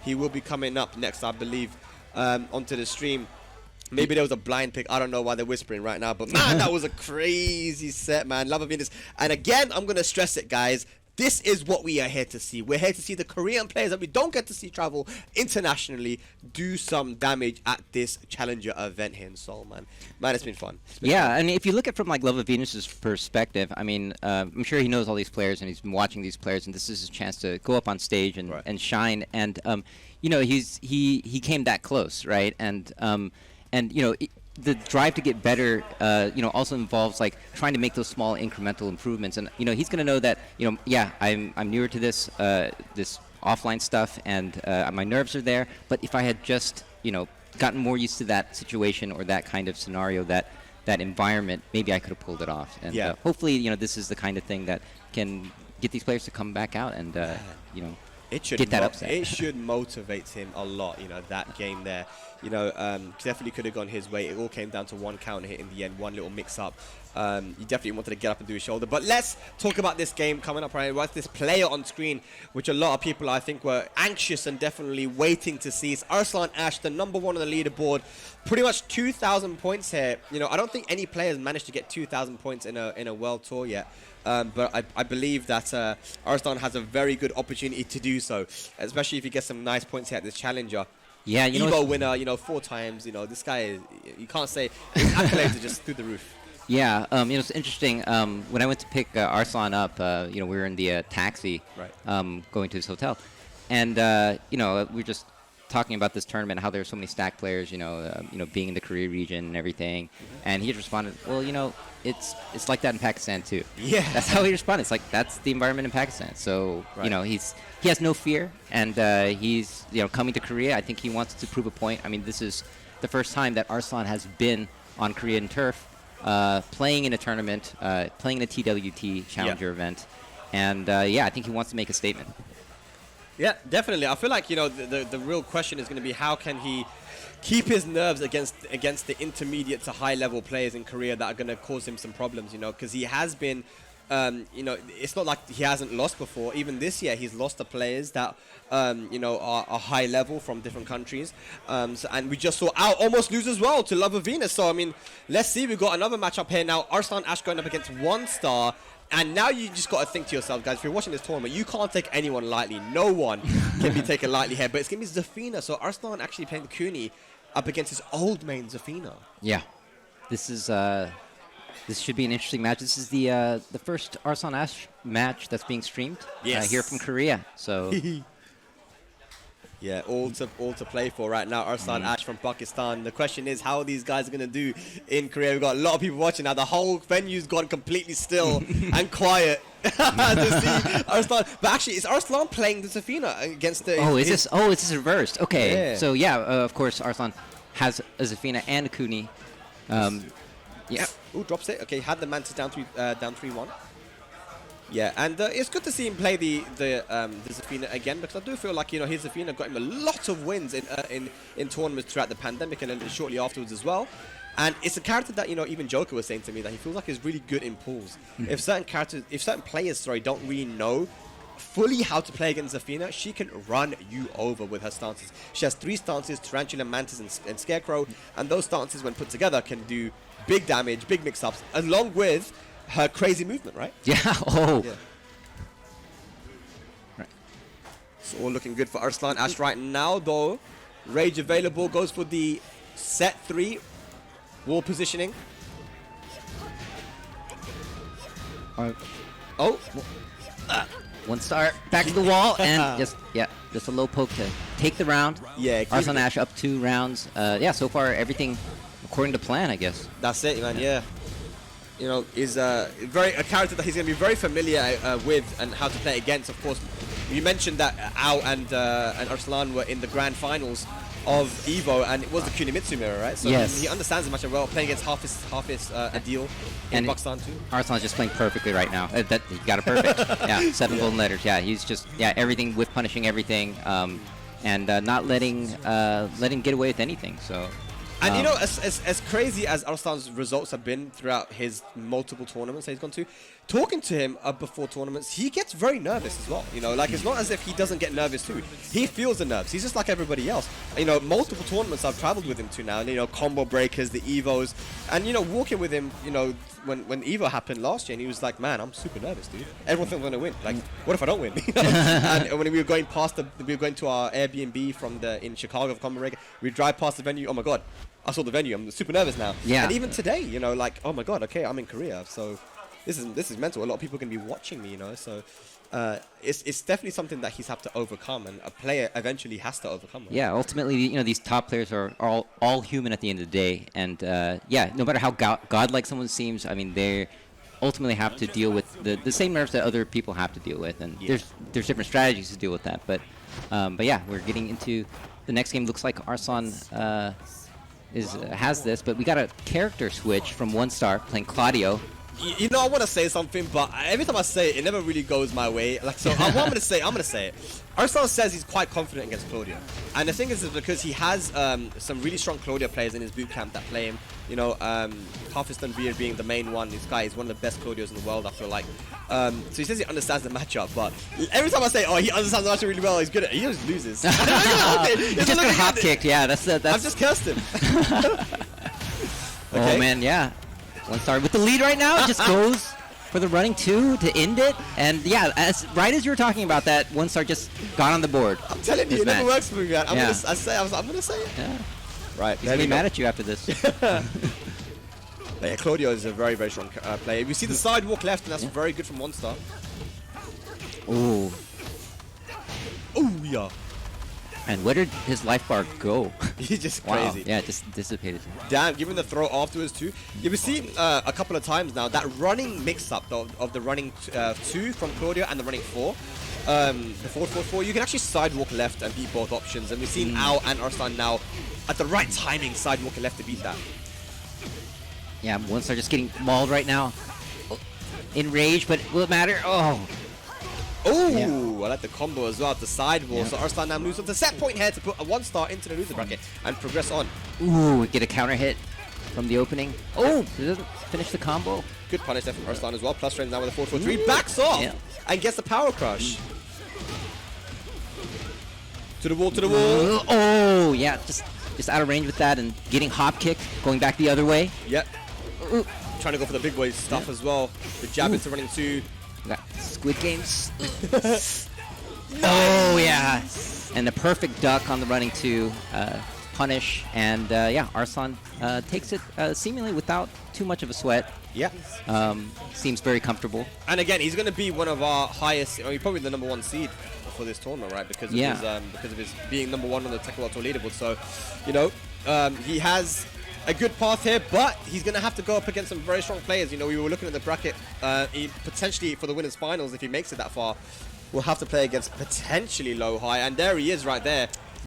He will be coming up next, I believe, onto the stream. Maybe there was a blind pick. I don't know why they're whispering right now. But, man, that was a crazy set, man. Love of Venus. And, again, I'm going to stress it, guys. This is what we are here to see. We're here to see the Korean players that we don't get to see travel internationally do some damage at this challenger event here in Seoul, man. Man, it's been fun. Yeah, and if you look at from like Love of Venus's perspective, I mean, I'm sure he knows all these players and he's been watching these players, and this is his chance to go up on stage and shine. And you know, he came that close, right? And you know, the drive to get better, you know, also involves like trying to make those small incremental improvements. And you know, he's going to know that, you know, yeah, I'm newer to this this offline stuff, and my nerves are there. But if I had just, you know, gotten more used to that situation or that kind of scenario, that environment, maybe I could have pulled it off. And hopefully, you know, this is the kind of thing that can get these players to come back out and you know, get that upset. It should motivate him a lot, you know, that game there. You know, definitely could have gone his way. It all came down to one counter hit in the end, one little mix-up. He definitely wanted to get up and do his shoulder. But let's talk about this game coming up, right? What's this player on screen, which a lot of people, I think, were anxious and definitely waiting to see. It's Arslan Ash, the #1 on the leaderboard. Pretty much 2,000 points here. You know, I don't think any players managed to get 2,000 points in a world tour yet. But I believe that Arslan has a very good opportunity to do so, especially if he gets some nice points here at this challenger. Yeah, you know, Evo winner, you know, 4 times. You know, this guy is, you can't say his accolades are just through the roof. Yeah, you know, it's interesting. When I went to pick Arslan up, you know, we were in the taxi, going to his hotel, and you know, we were just talking about this tournament, how there's so many stack players, you know, being in the Korea region and everything, and he just responded, well, you know, it's like that in Pakistan too. Yeah, that's how he responded. It's like that's the environment in Pakistan. So you know, he has no fear, and he's, you know, coming to Korea. I think he wants to prove a point. I mean, this is the first time that Arslan has been on Korean turf, playing in a tournament, playing in a TWT Challenger event, and yeah, I think he wants to make a statement. Yeah, definitely. I feel like, you know, the real question is going to be how can he keep his nerves against the intermediate to high level players in Korea that are going to cause him some problems, you know, because he has been, you know, it's not like he hasn't lost before. Even this year, he's lost to players that, you know, are high level from different countries. And we just saw Al almost lose as well to Love of Venus. So, I mean, let's see. We've got another matchup here now. Arslan Ash going up against OneStar. And now you just got to think to yourself, guys, if you're watching this tournament, you can't take anyone lightly. No one can be taken lightly here. But it's going to be Zafina. So Arslan actually playing Kuni up against his old main, Zafina. Yeah. This is this should be an interesting match. This is the first Arslan Ash match that's being streamed here from Korea. So yeah, all to play for right now. Arslan Ash from Pakistan. The question is how these guys are going to do in Korea. We've got a lot of people watching now. The whole venue's gone completely still and quiet to see Arslan. But actually, is Arslan playing the Zafina against the... is this reversed? Okay. Yeah. So, yeah, of course, Arslan has a Zafina and a Kuni. Yeah. Ooh, drops it. Okay, had the Mantis down 3-1. Yeah, and it's good to see him play the Zafina again, because I do feel like, you know, his Zafina got him a lot of wins in tournaments throughout the pandemic and then shortly afterwards as well. And it's a character that, you know, even Joker was saying to me that he feels like he's really good in pools. If certain players, don't really know fully how to play against Zafina, she can run you over with her stances. She has 3 stances, Tarantula, Mantis, and Scarecrow, and those stances, when put together, can do big damage, big mix-ups, along with her crazy movement, right? Yeah. Oh. Yeah. Right. It's all looking good for Arslan Ash right now, though. Rage available, goes for the set 3 wall positioning. OneStar back to the wall and just a low poke to take the round. Yeah. Arslan Ash up 2 rounds. Yeah. So far everything according to plan, I guess. That's it, man. Yeah. You know, is a character that he's going to be very familiar with and how to play against. Of course, you mentioned that Ao and Arslan were in the grand finals of Evo, and it was the Kunimitsu mirror, right? So yes. he understands the match very well, playing against half his Adil in Pakistan too. Arslan's just playing perfectly right now. He got it perfect. Yeah, 7 golden letters. Yeah, he's just everything with punishing everything, and not letting get away with anything. So. And you know, as crazy as Arslan's results have been throughout his multiple tournaments that he's gone to, talking to him before tournaments, he gets very nervous as well. You know, like it's not as if he doesn't get nervous too. He feels the nerves. He's just like everybody else. You know, multiple tournaments I've traveled with him to now. And, you know, combo breakers, the Evos, and you know, walking with him. You know, when Evo happened last year, and he was like, "Man, I'm super nervous, dude. Everyone thinks I'm gonna win. Like, what if I don't win?" You know? And when we were going to our Airbnb from in Chicago for combo breaker, we drive past the venue. Oh my god, I saw the venue. I'm super nervous now. Yeah. And even today, you know, like, oh my god, okay, I'm in Korea, so. This is mental. A lot of people can be watching me, you know. So it's definitely something that he's had to overcome, and a player eventually has to overcome. Right? Yeah, ultimately, you know, these top players are all human at the end of the day, and yeah, no matter how godlike someone seems, I mean, they ultimately have to deal with the same nerves that other people have to deal with, and there's different strategies to deal with that. But yeah, we're getting into the next game. Looks like Arslan has this, but we got a character switch from OneStar playing Claudio. You know, I want to say something, but every time I say it, it never really goes my way. Like, so what I'm going to say, it. Arslan says he's quite confident against Claudio. And the thing is because he has some really strong Claudio players in his boot camp that play him. You know, Halfiston Beard being the main one. This guy is one of the best Claudios in the world, I feel like. So he says he understands the matchup, but every time I say, oh, he understands the matchup really well, he's good at it, he always loses. He just got hop kicked, yeah. That's I've just cursed him. Okay. Oh, man, yeah. OneStar with the lead right now, just goes for the running 2 to end it. And yeah, right as you were talking about that, OneStar just got on the board. I'm telling you, it never works for me, man. I'm gonna say it. Yeah. Right. He's gonna be mad at you after this. Yeah, Claudio is a very, very strong player. We see the sidewalk left, and that's very good from OneStar. Ooh. Ooh, yeah. And where did his life bar go? He's just wow. crazy. Yeah, just dissipated. Damn, given the throw afterwards too. You've seen a couple of times now that running mix-up of the running 2 from Claudio and the running 4. The 4-4-4, you can actually sidewalk left and beat both options. And we've seen Ao and Arslan now at the right timing sidewalking left to beat that. Yeah, OneStar just getting mauled right now. Enraged, but will it matter? Oh. Oh, yeah. I like the combo as well at the sidewall. Yeah. So Arslan now moves on to set point here to put a OneStar into the loser bracket and progress on. Ooh, get a counter hit from the opening. Oh, it doesn't finish the combo. Good punish there from Arslan as well. Plus frames now with a 4-4-3. Backs off and gets the power crush. To the wall, to the wall. Oh, yeah, just out of range with that and getting hop kicked, going back the other way. Yep. Trying to go for the big boy stuff as well. The jab into running 2. Squid Games. Oh, yeah. And the perfect duck on the running 2 punish. And, yeah, Arslan takes it seemingly without too much of a sweat. Yeah. Seems very comfortable. And, again, he's going to be one of our highest, I mean, probably the #1 seed for this tournament, right? Because of his being #1 on the Tekken World Tour leaderboard. So, you know, he has a good path here, but he's going to have to go up against some very strong players. You know, we were looking at the bracket, potentially for the winners finals, if he makes it that far, we'll have to play against potentially low high, and there he is right there.